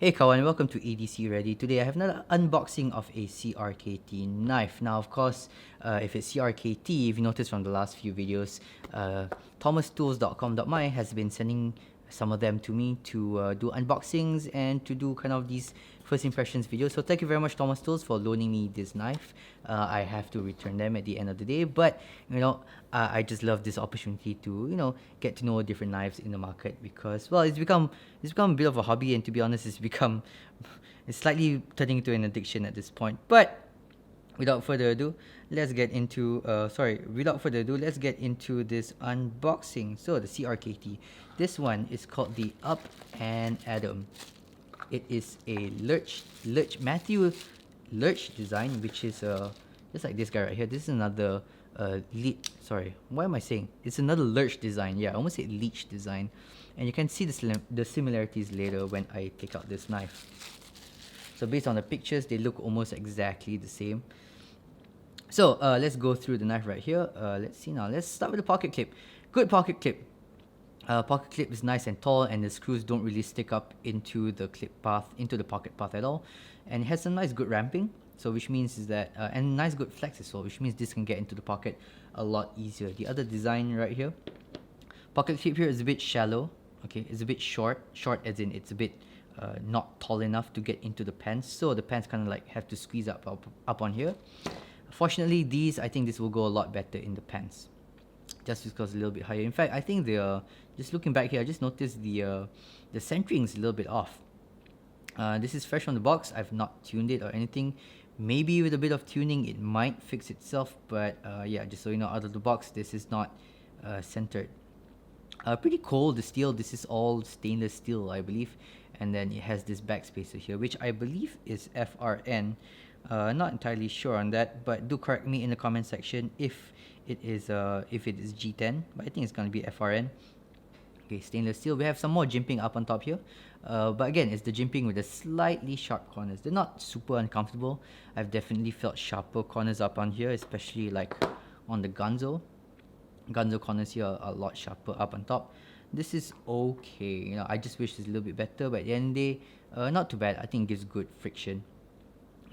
Hey kawan, welcome to EDCReady. Today I have another unboxing of a CRKT knife. Now of course, if it's CRKT, if you noticed from the last few videos, thomastools.com.my has been sending some of them to me to do unboxings and to do kind of these first impressions videos. So thank you very much Thomas Tools for loaning me this knife. I have to return them at the end of the day, but I just love this opportunity to get to know different knives in the market because well it's become a bit of a hobby, and to be honest it's slightly turning into an addiction at this point. But without further ado, let's get into this unboxing. So the CRKT, this one is called the Up and Adam. It is a Matthew Lurch design, which is just like this guy right here. This is another it's another Lurch design. Yeah, I almost said Leech design, and you can see the similarities later when I take out this knife. So based on the pictures, they look almost exactly the same. So let's go through the knife right here. Let's see now. Let's start with the pocket clip. Good pocket clip. Pocket clip is nice and tall, and the screws don't really stick up into the pocket path at all. And it has some nice good ramping, so which means is that and nice good flex as well, which means this can get into the pocket a lot easier. The other design right here, pocket clip here is a bit shallow. Okay, it's a bit short as in it's a bit not tall enough to get into the pants, so the pants kind of like have to squeeze up on here. Fortunately, I think this will go a lot better in the pants, just because it's a little bit higher. In fact, I think just looking back here, I just noticed the centering is a little bit off. This is fresh from the box. I've not tuned it or anything. Maybe with a bit of tuning, it might fix itself. But yeah, just so you know, out of the box, this is not centered. Pretty cool. The steel. This is all stainless steel, I believe, and then it has this back spacer here, which I believe is FRN. Not entirely sure on that, but do correct me in the comment section if it is G10, but I think it's gonna be FRN. Okay, stainless steel. We have some more jimping up on top here, but again, it's the jimping with the slightly sharp corners. They're not super uncomfortable. I've definitely felt sharper corners up on here, especially like on the Gunzo corners here are a lot sharper up on top. This is okay. I just wish it's a little bit better, but at the end of the day, not too bad. I think it gives good friction.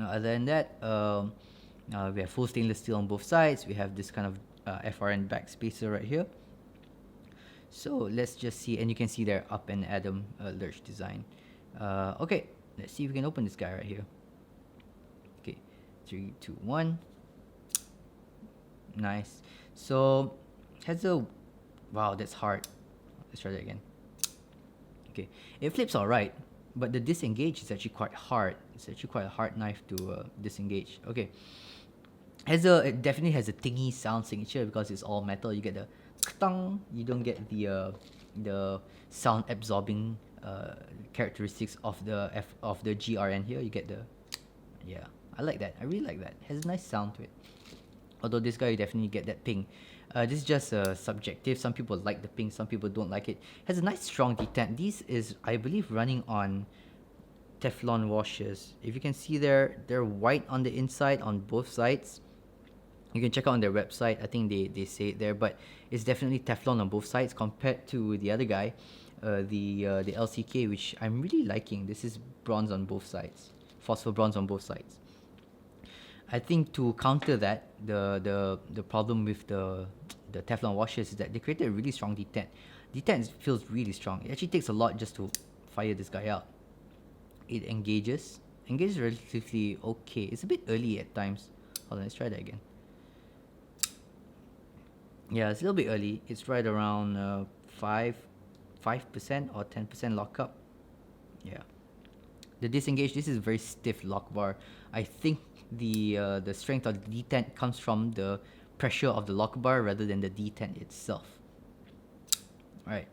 Other than that, we have full stainless steel on both sides. We have this kind of FRN back spacer right here. So let's just see, and you can see there Up and Adam Lurch design. Okay, let's see if we can open this guy right here. Okay, 3, 2, 1. Nice. So has a wow, that's hard. Let's try that again. Okay, it flips all right, but the disengage is actually quite hard. It's actually quite a hard knife to disengage. Okay, it definitely has a tingy sound signature because it's all metal. You get the tung. You don't get the sound absorbing characteristics of the GRN here. You get the I like that. I really like that. It has a nice sound to it. Although this guy, you definitely get that ping. This is just subjective. Some people like the ping, some people don't like it. Has a nice strong detent. This is, I believe, running on Teflon washers. If you can see there, they're white on the inside on both sides. You can check out on their website. I think they say it there, but it's definitely Teflon on both sides compared to the other guy, the LCK, which I'm really liking. This is bronze on both sides, phosphor bronze on both sides. I think to counter that, the problem with the Teflon washers is that they created a really strong detent. Detent feels really strong. It actually takes a lot just to fire this guy out. It engages relatively okay. It's a bit early at times. Hold on, let's try that again. Yeah, it's a little bit early. It's right around 5% or 10% lockup. Yeah. The disengage, this is a very stiff lock bar. I think the strength of the detent comes from the pressure of the lock bar rather than the detent itself. Alright.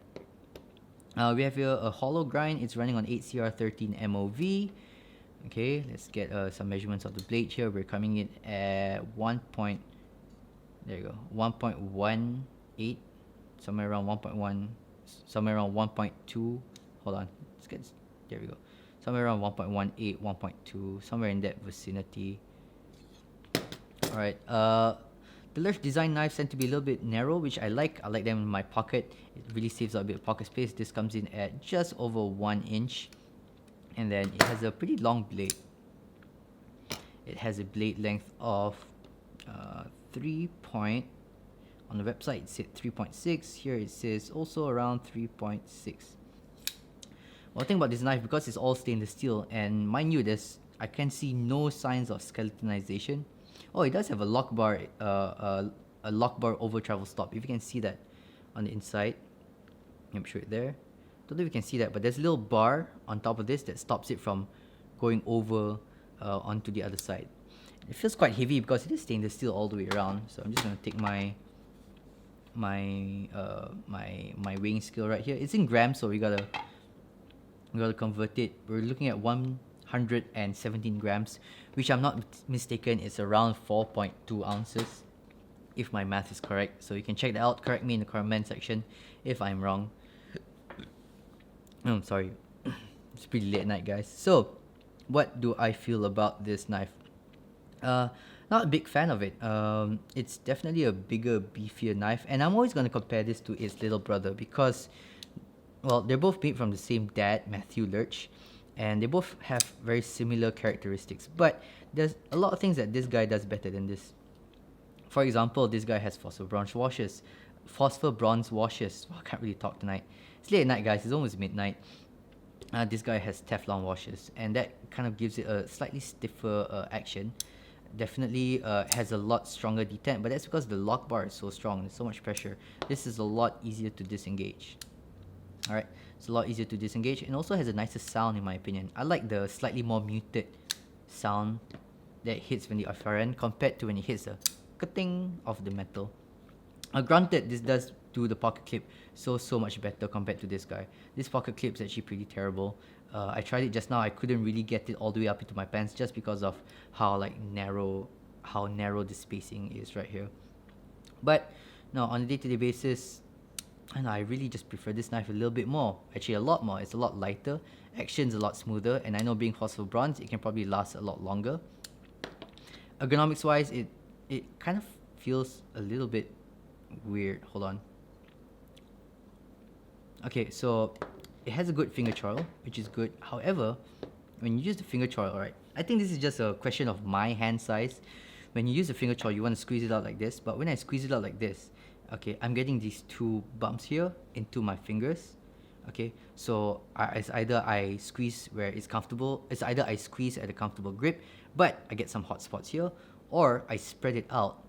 We have here a hollow grind. It's running on 8CR13 MOV. Okay, let's get some measurements of the blade here. We're coming in at 1.18, somewhere around 1.1, somewhere around 1.2. Hold on, there we go. Somewhere around 1.18, 1.2, somewhere in that vicinity. Alright, the Lurch design knives tend to be a little bit narrow, which I like. I like them in my pocket. It really saves a bit of pocket space. This comes in at just over 1 inch. And then it has a pretty long blade. It has a blade length of 3 point. On the website it said 3.6. Here it says also around 3.6. One thing about this knife, because it's all stainless steel, and mind you, I can see no signs of skeletonization. Oh, it does have a lock bar, a lock bar over travel stop. If you can see that on the inside, let me show it there. Don't know if you can see that, but there's a little bar on top of this that stops it from going over onto the other side. It feels quite heavy because it is stainless steel all the way around. So I'm just gonna take my weighing scale right here. It's in grams, so we gotta convert it. We're looking at 117 grams, which I'm not mistaken is around 4.2 ounces, if my math is correct. So you can check that out. Correct me in the comment section if I'm wrong. I'm sorry. It's pretty late at night, guys. So, what do I feel about this knife? Not a big fan of it. It's definitely a bigger, beefier knife, and I'm always going to compare this to its little brother because, well, they're both made from the same dad, Matthew Lurch, and they both have very similar characteristics. But there's a lot of things that this guy does better than this. For example, this guy has phosphor bronze washers. Well, I can't really talk tonight. It's late at night, guys. It's almost midnight. This guy has Teflon washers, and that kind of gives it a slightly stiffer action. Definitely has a lot stronger detent, but that's because the lock bar is so strong. There's so much pressure. This is a lot easier to disengage. Alright, it's a lot easier to disengage, and also has a nicer sound in my opinion. I like the slightly more muted sound that hits when the far end compared to when it hits the cutting of the metal. Granted, this does do the pocket clip so much better compared to this guy. This pocket clip is actually pretty terrible. I tried it just now. I couldn't really get it all the way up into my pants just because of how narrow the spacing is right here. But no, on a day-to-day basis, I really just prefer this knife a little bit more. Actually, a lot more. It's a lot lighter. Action's a lot smoother, and I know being phosphor bronze, it can probably last a lot longer. Ergonomics wise, it kind of feels a little bit weird. Hold on. Okay, so it has a good finger choil, which is good. However, when you use the finger choil, alright, I think this is just a question of my hand size. When you use the finger choil, you want to squeeze it out like this, but when I squeeze it out like this, okay, I'm getting these two bumps here into my fingers. Okay, so it's either I squeeze where it's comfortable, it's either I squeeze at a comfortable grip, but I get some hot spots here, or I spread it out.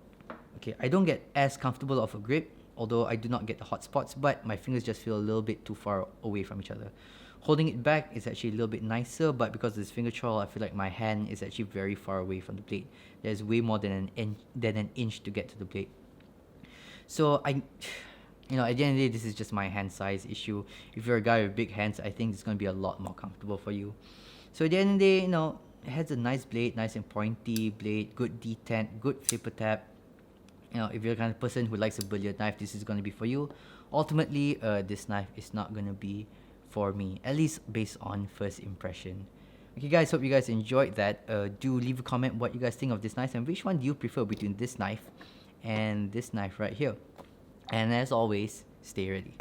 Okay, I don't get as comfortable of a grip, although I do not get the hot spots, but my fingers just feel a little bit too far away from each other. Holding it back is actually a little bit nicer, but because of this finger choil, I feel like my hand is actually very far away from the blade. There's way more than an inch to get to the blade. So at the end of the day, this is just my hand size issue. If you're a guy with big hands, I think it's going to be a lot more comfortable for you. So at the end of the day, it has a nice blade, nice and pointy blade, good detent, good flipper tap. If you're the kind of person who likes a billiard knife, this is going to be for you. Ultimately, this knife is not going to be for me, at least based on first impression. Okay guys, hope you guys enjoyed that. Do leave a comment what you guys think of this knife, and which one do you prefer between this knife and this knife right here. And as always, stay ready.